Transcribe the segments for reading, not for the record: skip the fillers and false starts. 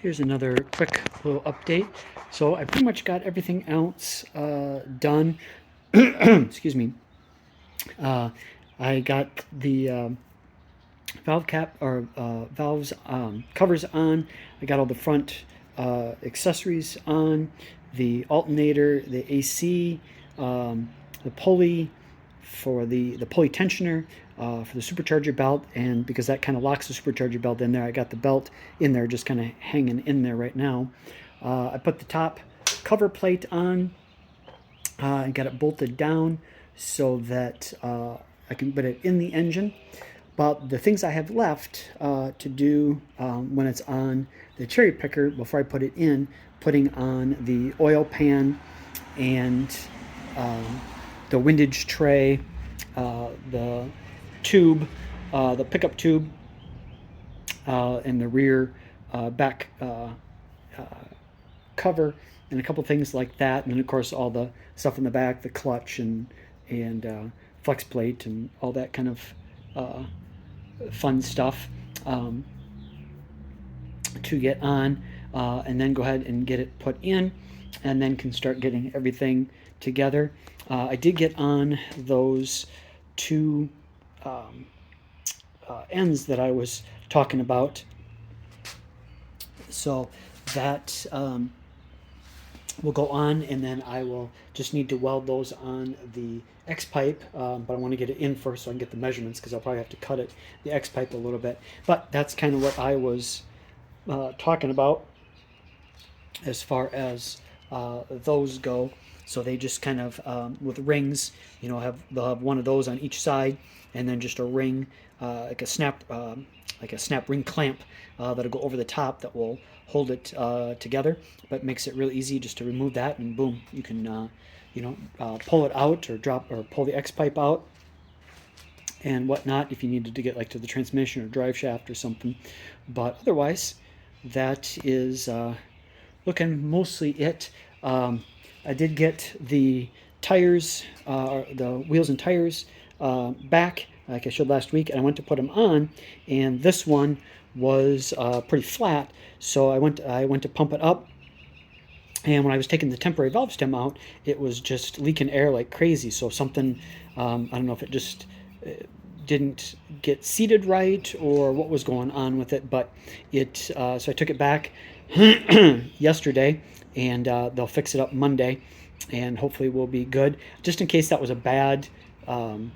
Here's another quick little update. So I pretty much got everything else done. Excuse me. Uh, I got the valve cap or valves covers on. I got all the front accessories on, the alternator, the AC, the pulley for the pulley tensioner for the supercharger belt, and because that kind of locks the supercharger belt in there, I got the belt in there just kind of hanging in there right now. I put the top cover plate on. I got it bolted down so that I can put it in the engine. But the things I have left to do when it's on the cherry picker before I put it in, putting on the oil pan and um, the windage tray, the tube, the pickup tube, and the rear back cover, and a couple things like that, and then of course all the stuff in the back, the clutch and flex plate and all that kind of uh, fun stuff um, to get on, and then go ahead and get it put in, and then can start getting everything together. I did get on those two um, ends that I was talking about, so that will go on, and then I will just need to weld those on the X pipe, but I want to get it in first so I can get the measurements, because I'll probably have to cut it, the X pipe, a little bit. But that's kind of what I was talking about as far as those go. So they just kind of with rings, they'll have one of those on each side, and then just a ring, like a snap ring clamp that'll go over the top that will hold it together. But makes it real easy just to remove that, and boom, you can pull it out, or drop or pull the X pipe out and whatnot if you needed to get like to the transmission or drive shaft or something. But otherwise, that is looking mostly it. I did get the tires, the wheels and tires back, like I showed last week, and I went to put them on, and this one was pretty flat, so I went to pump it up, and when I was taking the temporary valve stem out, it was just leaking air like crazy. So something, I don't know if it just didn't get seated right or what was going on with it, but so I took it back yesterday, and they'll fix it up Monday, and hopefully we'll be good. Just in case that was a bad, little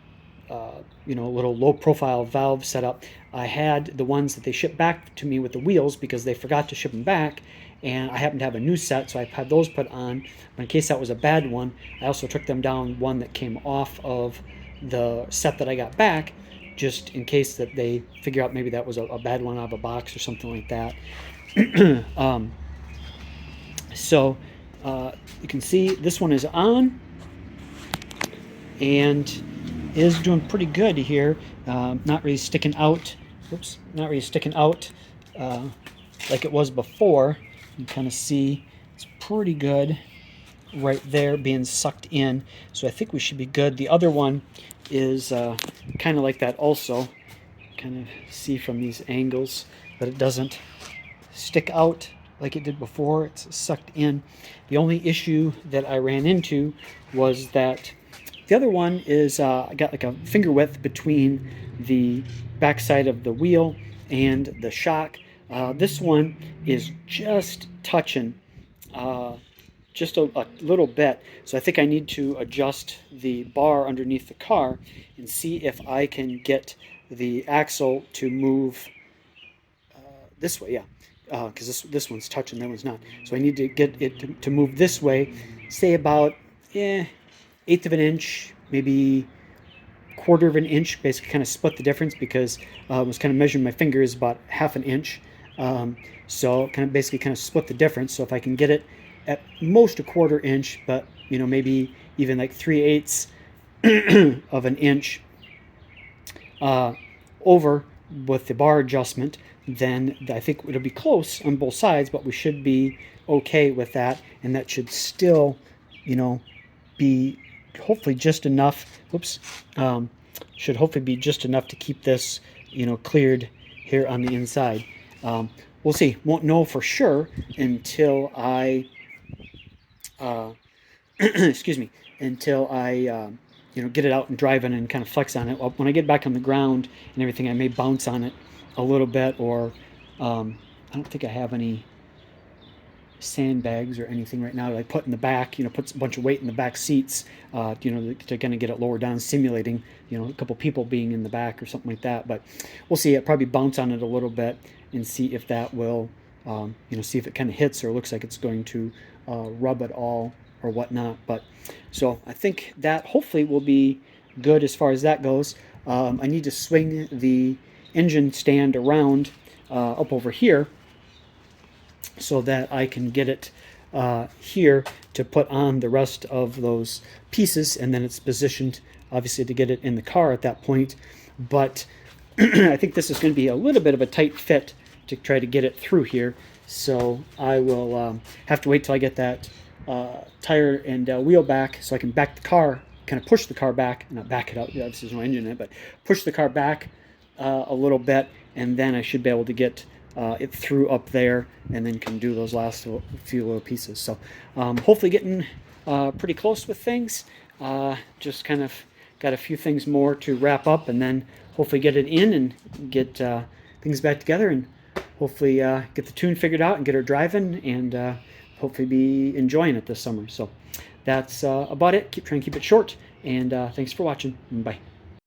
low profile valve setup. I had the ones that they shipped back to me with the wheels because they forgot to ship them back, and I happened to have a new set, so I had those put on. But in case that was a bad one, I also took them down one that came off of the set that I got back, just in case that they figure out maybe that was a bad one out of a box or something like that. So you can see this one is on and is doing pretty good here. Not really sticking out. Oops, not really sticking out like it was before. You kind of see it's pretty good right there being sucked in. So I think we should be good. The other one is kind of like that also. Kind of see from these angles that it doesn't stick out like it did before. It's sucked in. The only issue that I ran into was that the other one is I got like a finger width between the backside of the wheel and the shock. This one is just touching just a little bit. So I think I need to adjust the bar underneath the car and see if I can get the axle to move this way. Yeah, because this one's touching, that one's not. So I need to get it to move this way, say about eighth of an inch, maybe quarter of an inch, basically kind of split the difference, because I was kind of measuring my fingers about half an inch. So kind of basically kind of split the difference. So if I can get it at most a quarter inch, but maybe even like 3/8 of an inch over with the bar adjustment, then I think it'll be close on both sides, but we should be okay with that, and that should still, be hopefully just enough. Whoops, should hopefully be just enough to keep this, cleared here on the inside. We'll see. Won't know for sure until I excuse me, until I get it out and drive it and kind of flex on it. When I get back on the ground and everything, I may bounce on it a little bit, or I don't think I have any sandbags or anything right now that I put in the back. Puts a bunch of weight in the back seats. To kind of get it lower down, simulating a couple people being in the back or something like that. But we'll see. I'll probably bounce on it a little bit and see if that will, see if it kind of hits or looks like it's going to rub at all or whatnot. But so I think that hopefully will be good as far as that goes. I need to swing the engine stand around up over here so that I can get it here to put on the rest of those pieces, and then it's positioned obviously to get it in the car at that point. But I think this is going to be a little bit of a tight fit to try to get it through here, so I will have to wait till I get that tire and wheel back so I can back the car, kind of push the car back, not back it up, obviously there's no engine in it, but push the car back a little bit, and then I should be able to get it through up there, and then can do those last few little pieces. So hopefully getting pretty close with things. Just kind of got a few things more to wrap up, and then hopefully get it in and get things back together, and hopefully get the tune figured out and get her driving, and hopefully be enjoying it this summer. So that's about it. Try and keep it short, and thanks for watching. Bye.